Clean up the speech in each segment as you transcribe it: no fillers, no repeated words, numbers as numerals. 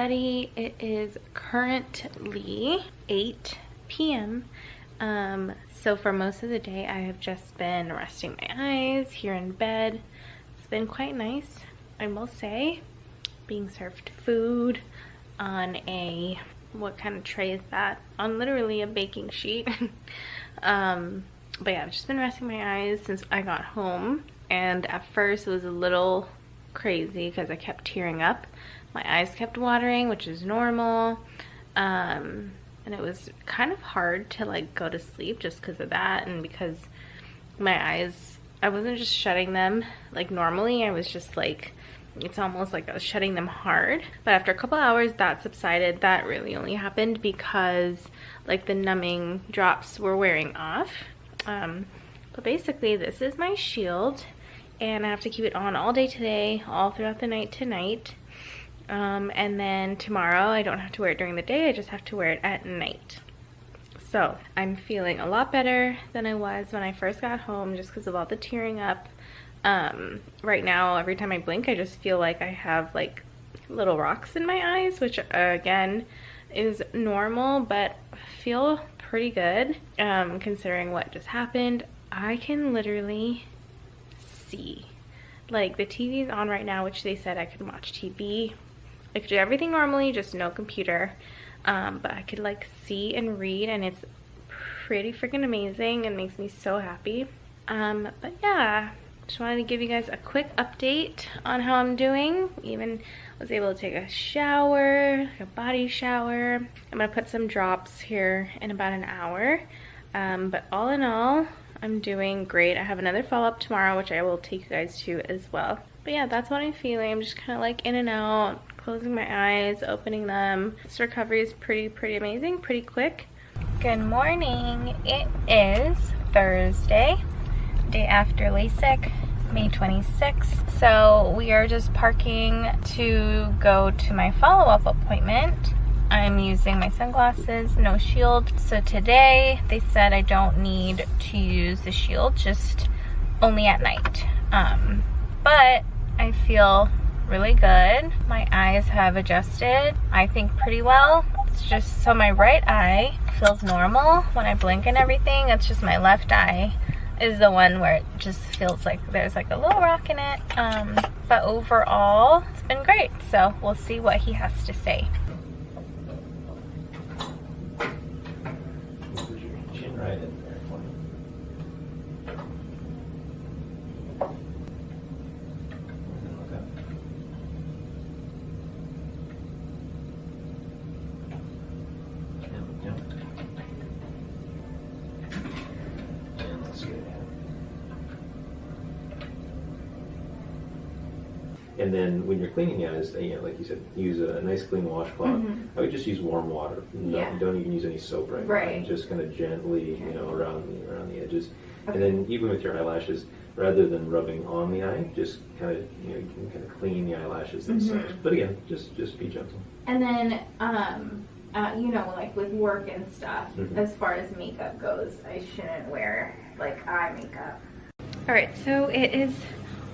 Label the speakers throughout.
Speaker 1: everybody. It is currently 8 p.m. So for most of the day I have just been resting my eyes here in bed. It's been quite nice, I will say. Being served food on a, what kind of tray is that? On literally a baking sheet. But yeah, I've just been resting my eyes since I got home, and at first it was a little crazy because I kept tearing up. My eyes kept watering, which is normal, and it was kind of hard to like go to sleep just because of that, and because my eyes, I wasn't just shutting them like normally, I was just like, it's almost like I was shutting them hard. But after a couple hours that subsided. That really only happened because like the numbing drops were wearing off. But basically this is my shield, and I have to keep it on all day today, all throughout the night tonight. And then tomorrow I don't have to wear it during the day, I just have to wear it at night. So I'm feeling a lot better than I was when I first got home, just because of all the tearing up. Right now every time I blink I just feel like I have like little rocks in my eyes, which again is normal, but feel pretty good considering what just happened. I can literally see, like the TV's on right now, which they said I could watch TV, I could do everything normally, just no computer, but I could like see and read, and it's pretty freaking amazing and makes me so happy. But yeah, just wanted to give you guys a quick update on how I'm doing. Even was able to take a shower, like a body shower. I'm gonna put some drops here in about an hour. But all in all, I'm doing great. I have another follow-up tomorrow, which I will take you guys to as well. But yeah, that's what I'm feeling. I'm just kind of like in and out, closing my eyes, opening them. This recovery is pretty amazing, pretty quick. Good morning. It is Thursday, day after Lasik, May 26th. So we are just parking to go to my follow-up appointment. I'm using my sunglasses, no shield. So today they said I don't need to use the shield, just only at night. But I feel really good. My eyes have adjusted, I think, pretty well. It's just so my right eye feels normal when I blink and everything. It's just my left eye is the one where it just feels like there's like a little rock in it. But overall it's been great, so we'll see what he has to say.
Speaker 2: Put your chin right in there for me. And look up. Yep. And let's get it. And then when you're cleaning the eyes, you know, like you said, use a nice clean washcloth. I would just use warm water. No,
Speaker 1: Yeah.
Speaker 2: Don't even use any soap right now.
Speaker 1: Right.
Speaker 2: And just kind of gently, you know, around the edges. Okay. And then even with your eyelashes, rather than rubbing on the eye, just kind of, you know, you can kind of clean the eyelashes themselves. But again, just be gentle.
Speaker 1: And then you know, like with work and stuff, as far as makeup goes, I shouldn't wear like eye makeup. All right, so it is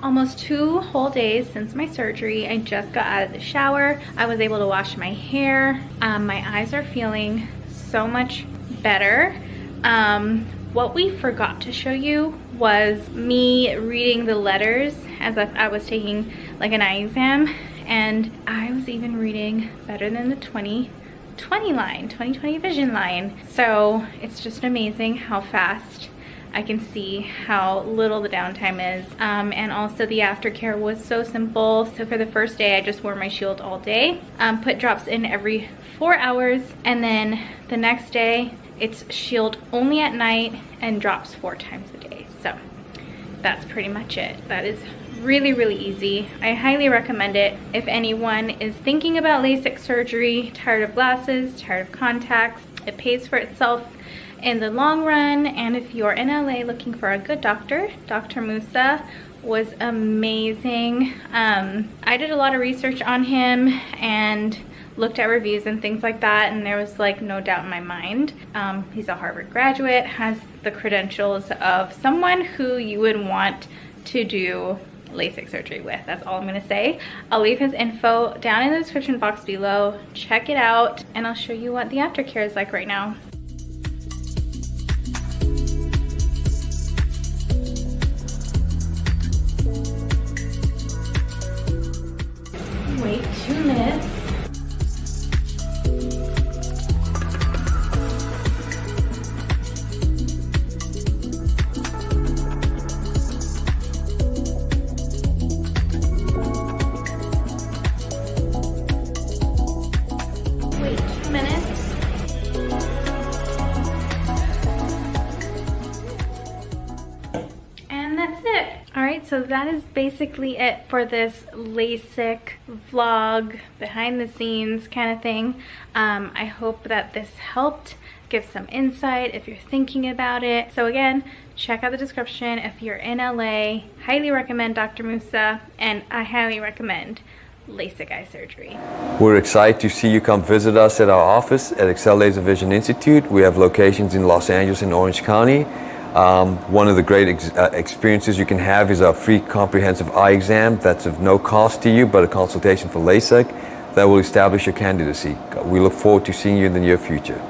Speaker 1: almost 2 whole days since my surgery. I just got out of the shower. I was able to wash my hair. My eyes are feeling so much better. What we forgot to show you was me reading the letters as if I was taking like an eye exam, and I was even reading better than the 20/20 vision line. So it's just amazing how fast I can see how little the downtime is. And also the aftercare was so simple. So for the first day, I just wore my shield all day, put drops in every 4 hours, and then the next day it's shield only at night and drops 4 times a day. So that's pretty much it. That is really easy. I highly recommend it if anyone is thinking about LASIK surgery, tired of glasses, tired of contacts. It pays for itself in the long run, and if you're in LA looking for a good doctor, Dr. Musa was amazing. I did a lot of research on him and looked at reviews and things like that, and there was like no doubt in my mind. He's a Harvard graduate, has the credentials of someone who you would want to do LASIK surgery with. That's all I'm gonna say. I'll leave his info down in the description box below. Check it out, and I'll show you what the aftercare is like right now. Wait 2 minutes. Wait 2 minutes. And that's it. Alright, so that is basically it for this LASIK vlog, behind the scenes kind of thing. I hope that this helped give some insight if you're thinking about it. So again, check out the description if you're in LA. Highly recommend Dr. Musa, and I highly recommend LASIK eye surgery.
Speaker 3: We're excited to see you come visit us at our office at Excel Laser Vision Institute. We have locations in Los Angeles and Orange County. One of the great experiences you can have is a free comprehensive eye exam that's of no cost to you, but a consultation for LASIK that will establish your candidacy. We look forward to seeing you in the near future.